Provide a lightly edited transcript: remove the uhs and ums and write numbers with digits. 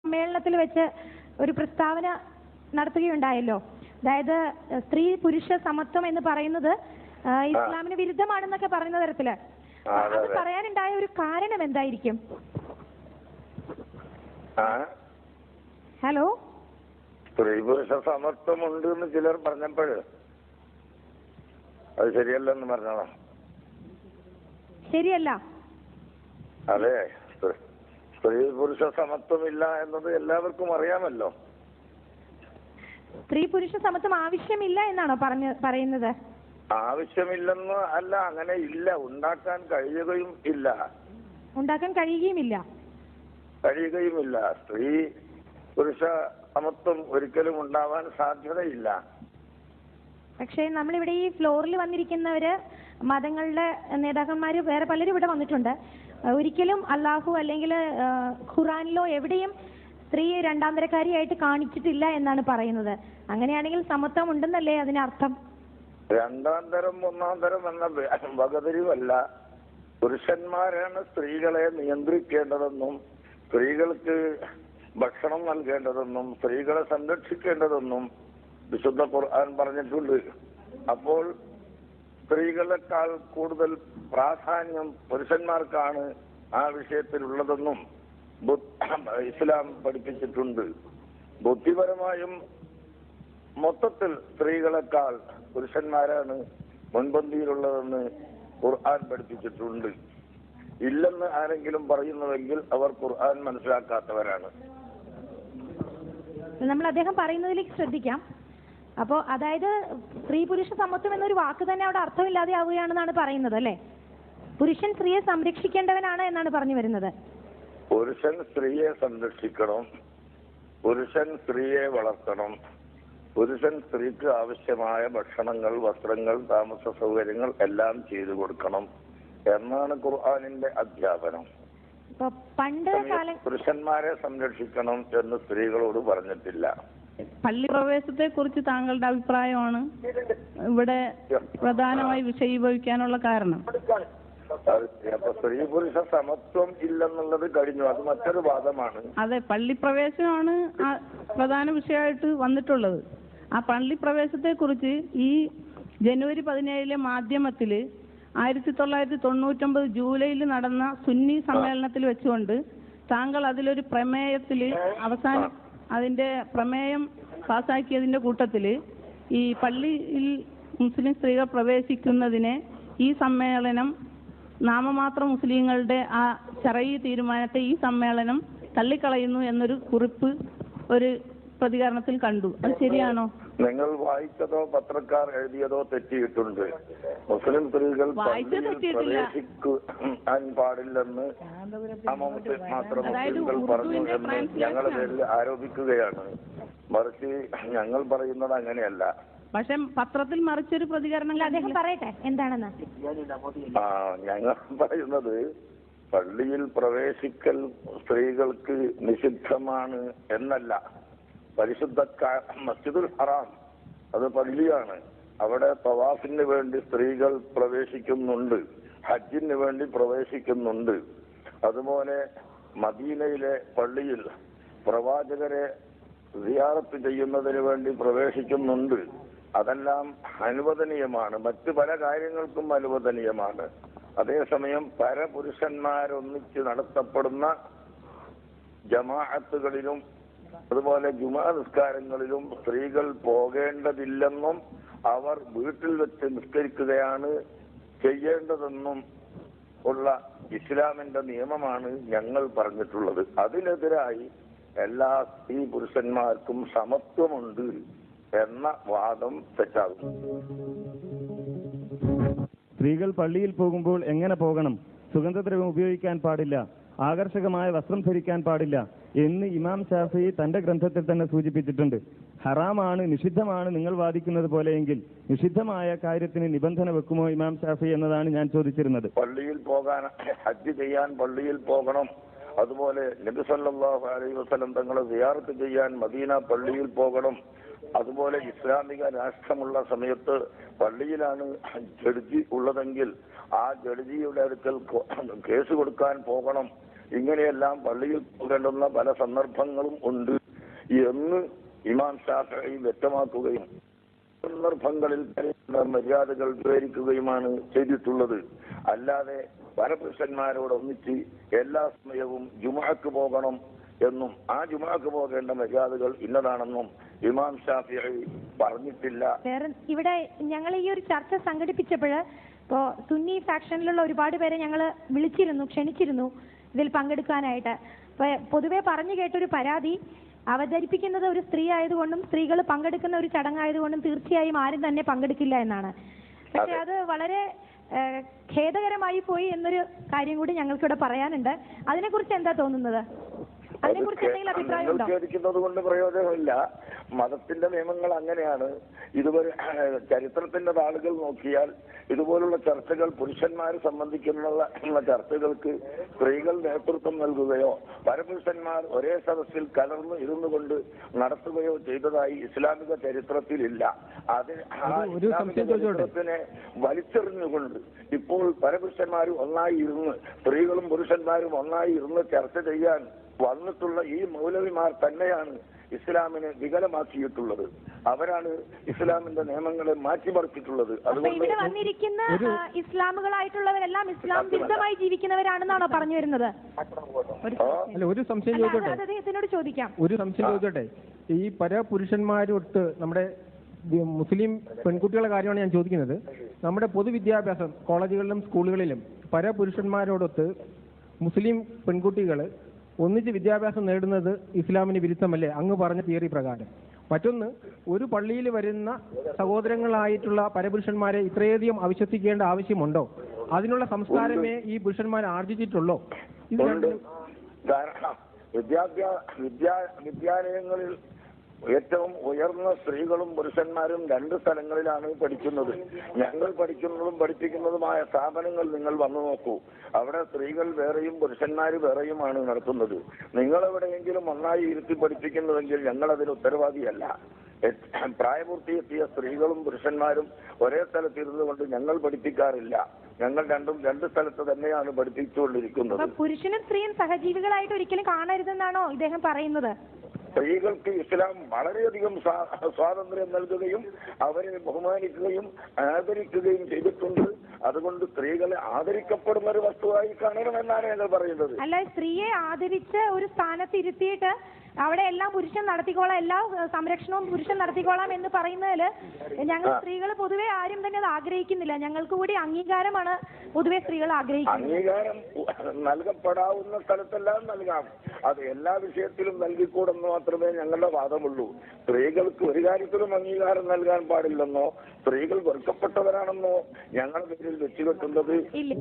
സമ്മേളനത്തിൽ വെച്ച് ഒരു പ്രസ്താവന നടത്തുകയുണ്ടായല്ലോ. അതായത് സ്ത്രീ പുരുഷ സമത്വം എന്ന് പറയുന്നത് ഇസ്ലാമിന് വിരുദ്ധമാണെന്നൊക്കെ പറയുന്ന തരത്തില്. അത് പറയാനുണ്ടായ ഒരു കാരണം എന്തായിരിക്കും? ഹലോ, സ്ത്രീ പുരുഷ സമത്വം ഉണ്ട് എന്ന് ചിലർ പറഞ്ഞപ്പോഴ് അത് ശരിയല്ലെന്ന് പറഞ്ഞതാ. ശരിയല്ല. അതെ, സ്ത്രീ പുരുഷ സമത്വമില്ല എന്നത് എല്ലാവർക്കും അറിയാമല്ലോ. സ്ത്രീ പുരുഷ സമത്വം ആവശ്യമില്ല എന്നാണോ പറയുന്നത്? ആവശ്യമില്ലെന്ന് അല്ല, അങ്ങനെ ഇല്ല, ഉണ്ടാക്കാൻ കഴിയുകയും ഇല്ല. ഉണ്ടാക്കാൻ കഴിയുകയുമില്ല. സ്ത്രീ പുരുഷ സമത്വം ഒരിക്കലും ഉണ്ടാവാൻ സാധ്യതയില്ല. പക്ഷേ നമ്മളിവിടെ ഈ ഫ്ലോറിൽ വന്നിരിക്കുന്നവര് മതങ്ങളുടെ നേതാക്കന്മാര് വേറെ പലരും ഇവിടെ വന്നിട്ടുണ്ട്. ഒരിക്കലും അള്ളാഹു അല്ലെങ്കിൽ ഖുറാനിലോ എവിടെയും സ്ത്രീ രണ്ടാം തരക്കാരിയായിട്ട് കാണിച്ചിട്ടില്ല എന്നാണ് പറയുന്നത്. അങ്ങനെയാണെങ്കിൽ സമത്വം ഉണ്ടെന്നല്ലേ അതിനർത്ഥം? രണ്ടാം തരം ഒന്നാം തരം എന്ന വകതിരിവല്ല. പുരുഷന്മാരാണ് സ്ത്രീകളെ നിയന്ത്രിക്കേണ്ടതെന്നും സ്ത്രീകൾക്ക് ഭക്ഷണം നൽകേണ്ടതെന്നും സ്ത്രീകളെ സംരക്ഷിക്കേണ്ടതെന്നും വിശുദ്ധ ഖുർആൻ പറഞ്ഞിട്ടുണ്ട്. അപ്പോൾ സ്ത്രീകളെക്കാൾ കൂടുതൽ പ്രാധാന്യം പുരുഷന്മാർക്കാണ് ആ വിഷയത്തിലുള്ളതെന്നും ഇസ്ലാം പഠിപ്പിച്ചിട്ടുണ്ട്. ബുദ്ധിപരമായും മൊത്തത്തിൽ സ്ത്രീകളെക്കാൾ പുരുഷന്മാരാണ് മുൻപന്തിയിലുള്ളതെന്ന് ഖുർആൻ പഠിപ്പിച്ചിട്ടുണ്ട്. ഇല്ലെന്ന് ആരെങ്കിലും പറയുന്നുവെങ്കിൽ അവർ ഖുർആൻ മനസ്സിലാക്കാത്തവരാണ്. നമ്മൾ അദ്ദേഹം പറയുന്നതിലേക്ക് ശ്രദ്ധിക്കാം. അപ്പോൾ അതായത് സ്ത്രീ പുരുഷ സമത്വം എന്നൊരു വാക്ക് തന്നെ അവിടെ അർത്ഥമില്ലാതെ ആവുകയാണെന്നാണ് പറയുന്നത് അല്ലേ? പുരുഷൻ സ്ത്രീയെ സംരക്ഷിക്കേണ്ടവനാണ് എന്നാണ് പറഞ്ഞു വരുന്നത്. പുരുഷൻ സ്ത്രീയെ സംരക്ഷിക്കണം, പുരുഷൻ സ്ത്രീയെ വളർത്തണം, പുരുഷൻ സ്ത്രീക്ക് ആവശ്യമായ ഭക്ഷണങ്ങൾ, വസ്ത്രങ്ങൾ, താമസ സൗകര്യങ്ങൾ എല്ലാം ചെയ്തു കൊടുക്കണം എന്നാണ് ഖുർആനിന്റെ അധ്യാപനം. പണ്ട് പുരുഷന്മാരെ സംരക്ഷിക്കണം എന്ന് സ്ത്രീകളോട് പറഞ്ഞിട്ടില്ല. പള്ളി പ്രവേശത്തെ കുറിച്ച് താങ്കളുടെ അഭിപ്രായമാണ് ഇവിടെ പ്രധാനമായി വിഷയീഭവിക്കാനുള്ള കാരണം. അപ്പൊ സ്ത്രീ പുരുഷ സമത്വം ഇല്ലെന്നുള്ളത് കഴിഞ്ഞു, അത് മറ്റൊരു വാദമാണ്. അതെ, പള്ളി പ്രവേശനമാണ് പ്രധാന വിഷയമായിട്ട് വന്നിട്ടുള്ളത്. ആ പള്ളി പ്രവേശത്തെ കുറിച്ച് ഈ ജനുവരി 17 മാധ്യമത്തില് 1999 ജൂലൈയിൽ നടന്ന സുന്നി സമ്മേളനത്തിൽ വെച്ചുകൊണ്ട് താങ്കൾ അതിലൊരു പ്രമേയത്തിൽ അതിന്റെ പ്രമേയം പാസാക്കിയതിന്റെ കൂട്ടത്തില് ഈ പള്ളിയിൽ മുസ്ലിം സ്ത്രീകൾ പ്രവേശിക്കുന്നതിനെ ഈ സമ്മേളനം നാമമാത്ര മുസ്ലിങ്ങളുടെ ആ ശറഈ തീരുമാനത്തെ ഈ സമ്മേളനം തള്ളിക്കളയുന്നു എന്നൊരു കുറിപ്പ് ഒരു പ്രതികരണത്തിൽ കണ്ടു. അത് ശരിയാണോ? നിങ്ങൾ വായിച്ചതോ പത്രക്കാർ എഴുതിയതോ തെറ്റിയിട്ടുണ്ട്. മുസ്ലിം സ്ത്രീകൾ പ്രവേശിക്കാൻ പാടില്ലെന്ന് മാത്രം മുസ്ലിംകൾ പറഞ്ഞു എന്ന് ഞങ്ങളുടെ പേരിൽ ആരോപിക്കുകയാണ്. മറിച്ച് ഞങ്ങൾ പറയുന്നത് അങ്ങനെയല്ല. പക്ഷെ പത്രത്തിൽ മറിച്ചൊരു പ്രതികരണം അദ്ദേഹം പറയട്ടെ എന്താണെന്ന്. ഞങ്ങൾ പറയുന്നത് പള്ളിയിൽ പ്രവേശിക്കൽ സ്ത്രീകൾക്ക് നിഷിദ്ധമാണ് എന്നല്ല. പരിശുദ്ധ മസ്ജിദുൽ ഹറാം അത് പള്ളിയാണ്. അവിടെ തവാഫിന് വേണ്ടി സ്ത്രീകൾ പ്രവേശിക്കുന്നുണ്ട്, ഹജ്ജിന് വേണ്ടി പ്രവേശിക്കുന്നുണ്ട്. അതുപോലെ മദീനയിലെ പള്ളിയിൽ പ്രവാചകരെ സിയാറത്ത് ചെയ്യുന്നതിന് വേണ്ടി പ്രവേശിക്കുന്നുണ്ട്. അതെല്ലാം അനുവദനീയമാണ്, മറ്റു പല കാര്യങ്ങൾക്കും അനുവദനീയമാണ്. അതേസമയം പരപുരുഷന്മാരൊന്നിച്ച് നടത്തപ്പെടുന്ന ജമാഅത്തുകളിലും അതുപോലെ ജുമാ നിസ്കാരങ്ങളിലും സ്ത്രീകൾ പോകേണ്ടതില്ലെന്നും അവർ വീട്ടിൽ വെച്ച് നിസ്കരിക്കുകയാണ് ചെയ്യേണ്ടതെന്നും ഉള്ള ഇസ്ലാമിന്റെ നിയമമാണ് ഞങ്ങൾ പറഞ്ഞിട്ടുള്ളത്. അതിനെതിരായി എല്ലാ സ്ത്രീ പുരുഷന്മാർക്കും സമത്വമുണ്ട് എന്ന വാദം തെറ്റാകും. സ്ത്രീകൾ പള്ളിയിൽ പോകുമ്പോൾ എങ്ങനെ പോകണം? സുഗന്ധദ്രവ്യം ഉപയോഗിക്കാൻ പാടില്ല, ആകർഷകമായ വസ്ത്രം ധരിക്കാൻ പാടില്ല എന്ന് ഇമാം ഷാഫി തന്റെ ഗ്രന്ഥത്തിൽ തന്നെ സൂചിപ്പിച്ചിട്ടുണ്ട്. ഹറാമാണ്, നിഷിദ്ധമാണ് നിങ്ങൾ വാദിക്കുന്നത് പോലെയെങ്കിൽ നിഷിദ്ധമായ കാര്യത്തിന് നിബന്ധന വെക്കുമോ ഇമാം ഷാഫി എന്നതാണ് ഞാൻ ചോദിച്ചിരുന്നത്. പള്ളിയിൽ പോകാൻ, ഹജ്ജ് ചെയ്യാൻ പള്ളിയിൽ പോകണം. അതുപോലെ നബി സല്ലല്ലാഹു അലൈഹി വസല്ലം തങ്ങളെ സിയാറത്ത് ചെയ്യാൻ മദീന പള്ളിയിൽ പോകണം. അതുപോലെ ഇസ്ലാമിക രാഷ്ട്രമുള്ള സമയത്ത് പള്ളിയിലാണ് ജഡ്ജി ഉള്ളതെങ്കിൽ ആ ജഡ്ജിയുടെ അടുക്കൽ കേസ് കൊടുക്കാൻ പോകണം ഇങ്ങനെയെല്ലാം പള്ളിയിൽ പോകേണ്ടുന്ന പല സന്ദർഭങ്ങളും ഉണ്ട് എന്ന് ഇമാം ഷാഫിഈ വ്യക്തമാക്കുകയും സന്ദർഭങ്ങളിൽ മര്യാദകൾ വിവരിക്കുകയുമാണ് ചെയ്തിട്ടുള്ളത്. അല്ലാതെ പരപുരുഷന്മാരോടൊന്നിച്ച് എല്ലാ സമയവും ജുമുഅക്ക് പോകണം എന്നും ആ ജുമുഅക്ക് പോകേണ്ട മര്യാദകൾ ഇന്നതാണെന്നും ഇമാം ഷാഫിഈ പറഞ്ഞിട്ടില്ല. ഇവിടെ ഞങ്ങൾ ഈ ഒരു ചർച്ച സംഘടിപ്പിച്ചപ്പോൾ ഇപ്പോ സുന്നി ഫാക്ഷനിലുള്ള ഒരുപാട് പേരെ ഞങ്ങൾ ക്ഷണിച്ചിരുന്നു ഇതിൽ പങ്കെടുക്കാനായിട്ട്. പൊതുവെ പറഞ്ഞു കേട്ടൊരു പരാതി, അവതരിപ്പിക്കുന്നത് ഒരു സ്ത്രീ ആയതുകൊണ്ടും സ്ത്രീകൾ പങ്കെടുക്കുന്ന ഒരു ചടങ്ങായതുകൊണ്ടും തീർച്ചയായും ആരും തന്നെ പങ്കെടുക്കില്ല എന്നാണ്. പക്ഷെ അത് വളരെ ഖേദകരമായി പോയി എന്നൊരു കാര്യം കൂടി ഞങ്ങൾക്കിവിടെ പറയാനുണ്ട്. അതിനെക്കുറിച്ച് എന്താ തോന്നുന്നത്? അതിനെക്കുറിച്ച് എന്തെങ്കിലും അഭിപ്രായം ഉണ്ടോ? ഖേദിക്കുന്നത് കൊണ്ട് പ്രയോജനമില്ല. മതത്തിന്റെ നിയമങ്ങൾ അങ്ങനെയാണ്. ഇതുവരെ ചരിത്രത്തിന്റെ താളുകൾ നോക്കിയാൽ ഇതുപോലുള്ള ചർച്ചകൾ പുരുഷന്മാരെ സംബന്ധിക്കുന്ന ചർച്ചകൾക്ക് സ്ത്രീകൾ നേതൃത്വം നൽകുകയോ പരപുരുഷന്മാർ ഒരേ സദസ്സിൽ കലർന്ന് ഇരുന്നു കൊണ്ട് നടത്തുകയോ ചെയ്തതായി ഇസ്ലാമിക ചരിത്രത്തിലില്ല. അത് ഇസ്ലാമിക ചരിത്രത്തിനെ വലിച്ചെറിഞ്ഞുകൊണ്ട് ഇപ്പോൾ പരപുരുഷന്മാരും ഒന്നായി ഇരുന്ന് സ്ത്രീകളും പുരുഷന്മാരും ഒന്നായി ഇരുന്ന് ചർച്ച ചെയ്യാൻ വന്നിട്ടുള്ള ഈ മൗലവിമാർ തന്നെയാണ് ഇസ്ലാമിനെ വികലമാക്കിയിട്ടുള്ളത്. അവരാണ് ഇസ്ലാമിന്റെ നിയമങ്ങളെ മാറ്റിമറിച്ചിട്ടുള്ളത്. അതുകൊണ്ട് ഇവിടെ വന്നിരിക്കുന്ന ഇസ്ലാമുകളായിട്ടുള്ളവരെല്ലാം ഇസ്ലാം വിരുദ്ധമായി ജീവിക്കുന്നവരാണെന്നാണോ പറഞ്ഞു വരുന്നത്? ഒരു സംശയം ചോദിച്ചോട്ടെ? ഈ പരപുരുഷന്മാരൊട്ട് നമ്മുടെ മുസ്ലിം പെൺകുട്ടികളുടെ കാര്യമാണ് ഞാൻ ചോദിക്കുന്നത്. നമ്മുടെ പൊതുവിദ്യാഭ്യാസം കോളേജുകളിലും സ്കൂളുകളിലും പരപുരുഷന്മാരോടൊത്ത് മുസ്ലിം പെൺകുട്ടികൾ ഒന്നിച്ച് വിദ്യാഭ്യാസം നേടുന്നത് ഇസ്ലാമിന് വിരുദ്ധമല്ലേ അങ്ങ് പറഞ്ഞ തിയറി പ്രകാരം? മറ്റൊന്ന്, ഒരു പള്ളിയിൽ വരുന്ന സഹോദരങ്ങളായിട്ടുള്ള പരപുരുഷന്മാരെ ഇത്രയധികം അവിശ്വസിക്കേണ്ട ആവശ്യമുണ്ടോ? അതിനുള്ള സംസ്കാരമേ ഈ പുരുഷന്മാർ ആർജിച്ചിട്ടുള്ളോ? വിദ്യാലയങ്ങളിൽ ഏറ്റവും ഉയർന്ന സ്ത്രീകളും പുരുഷന്മാരും രണ്ട് സ്ഥലങ്ങളിലാണ് പഠിക്കുന്നത്. ഞങ്ങൾ പഠിക്കുന്നതും പഠിപ്പിക്കുന്നതുമായ സ്ഥാപനങ്ങൾ നിങ്ങൾ വന്നു നോക്കൂ. അവിടെ സ്ത്രീകൾ വേറെയും പുരുഷന്മാർ വേറെയുമാണ് നടത്തുന്നത്. നിങ്ങൾ എവിടെയെങ്കിലും ഒന്നായി ഇരുത്തി പഠിപ്പിക്കുന്നുവെങ്കിൽ ഞങ്ങൾ അതിന് ഉത്തരവാദിയല്ല. പ്രായപൂർത്തിയെത്തിയ സ്ത്രീകളും പുരുഷന്മാരും ഒരേ സ്ഥലത്തിരുന്നു കൊണ്ട് ഞങ്ങൾ പഠിപ്പിക്കാറില്ല. ഞങ്ങൾ രണ്ടും രണ്ട് സ്ഥലത്ത് തന്നെയാണ് പഠിപ്പിച്ചുകൊണ്ടിരിക്കുന്നത്. പുരുഷനും സ്ത്രീയും സഹജീവികളായിട്ട് ഒരിക്കലും കാണരുതെന്നാണോ ഇദ്ദേഹം പറയുന്നത്? സ്ത്രീകൾക്ക് ഇസ്ലാം വളരെയധികം സ്വാതന്ത്ര്യം നൽകുകയും അവരെ ബഹുമാനിക്കുകയും ആദരിക്കുകയും ചെയ്തിട്ടുണ്ട്. അതുകൊണ്ട് സ്ത്രീകളെ ആദരിക്കപ്പെടുന്ന ഒരു വസ്തുവായി കാണണമെന്നാണ് ഞങ്ങൾ പറയുന്നത്. അല്ല, സ്ത്രീയെ ആദരിച്ച് ഒരു സ്ഥാനത്ത് ഇരുത്തിയിട്ട് അവിടെ എല്ലാം പുരുഷൻ നടത്തിക്കോളാം, എല്ലാ സംരക്ഷണവും പുരുഷൻ നടത്തിക്കോളാം എന്ന് പറയുന്നതിൽ ഞങ്ങൾ സ്ത്രീകൾ പൊതുവെ ആരും തന്നെ അത് ആഗ്രഹിക്കുന്നില്ല. ഞങ്ങൾക്ക് കൂടി അംഗീകാരമാണ് പൊതുവെ സ്ത്രീകൾ ആഗ്രഹിക്കുന്നത്. അംഗീകാരം നൽകപ്പെടാവുന്ന സ്ഥലത്തെല്ലാം നൽകാം. അത് എല്ലാ വിഷയത്തിലും നൽകിക്കൂടെന്ന് മാത്രമേ ഞങ്ങളുടെ വാദമുള്ളൂ. സ്ത്രീകൾക്ക് ഒരു കാര്യത്തിലും അംഗീകാരം നൽകാൻ പാടില്ലെന്നോ സ്ത്രീകൾ വെറുക്കപ്പെട്ടവരാണെന്നോ ഞങ്ങളുടെ പേരിൽ വെച്ചുകെട്ടുന്നത് ഇല്ല.